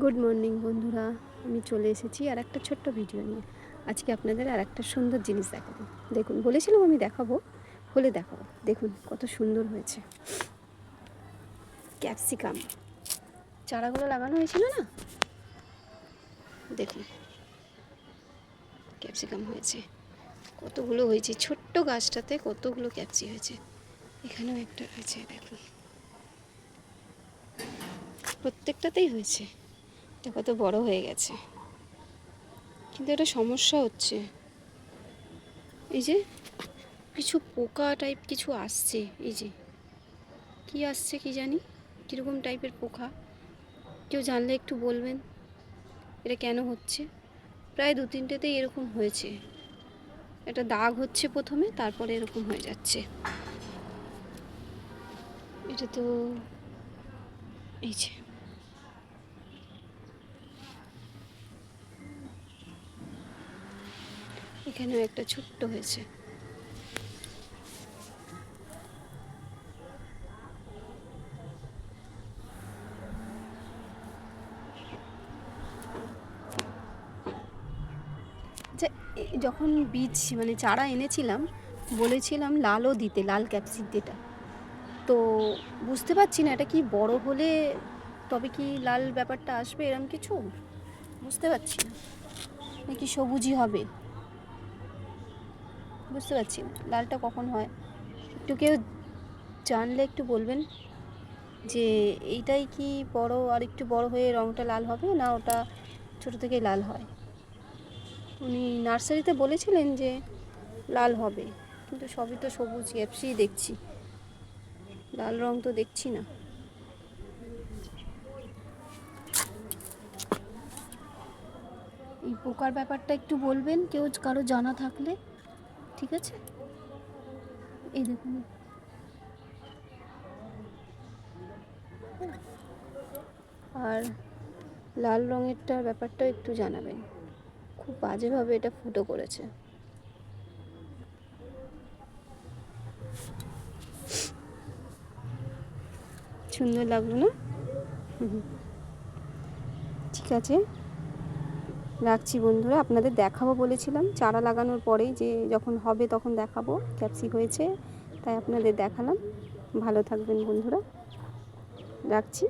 Good morning বন্ধুরা, আমি চলে এসেছি আর একটা ছোট্ট ভিডিও নিয়ে। আজকে আপনাদের আর একটা সুন্দর জিনিস দেখাবো। দেখুন, বলেছিলাম আমি দেখাবো, হলে দেখাবো। দেখুন কত সুন্দর হয়েছে ক্যাপসিকাম। চারাগুলো লাগানো হয়েছিল না, দেখুন ক্যাপসিকাম হয়েছে, কতগুলো হয়েছে। ছোট্ট গাছটাতে কতগুলো ক্যাপসি হয়েছে। এখানেও একটা হয়েছে, দেখুন প্রত্যেকটাতেই হয়েছে। এটা কত বড় হয়ে গেছে, কিন্তু একটা সমস্যা হচ্ছে, এই যে কিছু পোকা টাইপ কিছু আসছে। এই যে কি আসছে কি জানি, কীরকম টাইপের পোকা, কেউ জানলে একটু বলবেন এটা কেন হচ্ছে। প্রায় 2-3টেতেই এরকম হয়েছে। একটা দাগ হচ্ছে প্রথমে, তারপরে এরকম হয়ে যাচ্ছে। এটা তো এই যে এখানেও একটা ছোট্ট হয়েছে। আচ্ছা, যখন বীজ মানে চারা এনেছিলাম বলেছিলাম লালও দিতে, লাল ক্যাপসিকাম। তো বুঝতে পারছি না এটা কি বড় হলে তবে কি লাল ব্যাপারটা আসবে, এরকম কিছু বুঝতে পারছি না, নাকি সবুজই হবে বুঝতে পারছি না। লালটা কখন হয় একটু কেউ জানলে একটু বলবেন যে এইটাই কি বড় আর একটু বড় হয়ে রঙটা লাল হবে, না ওটা ছোটো থেকেই লাল হয়। উনি নার্সারিতে বলেছিলেন যে লাল হবে, কিন্তু সবই তো সবুজ ক্যাপসিই দেখছি, লাল রং তো দেখছি না। এই পোকার ব্যাপারটা একটু বলবেন কেউ, কারো জানা থাকলে। ঠিক আছে, এই দেখুন আর লাল রঙেরটার ব্যাপারটাও একটু জানাবেন। খুব বাজেভাবে এটা ফুটো করেছে। সুন্দর লাগলো না? ঠিক আছে, রাখছি বন্ধুরা। আপনাদের দেখাবো বলেছিলাম চারা লাগানোর পরেই, যে যখন হবে তখন দেখাবো ক্যাপসি হয়েছে, তাই আপনাদের দেখালাম। ভালো থাকবেন বন্ধুরা, রাখছি।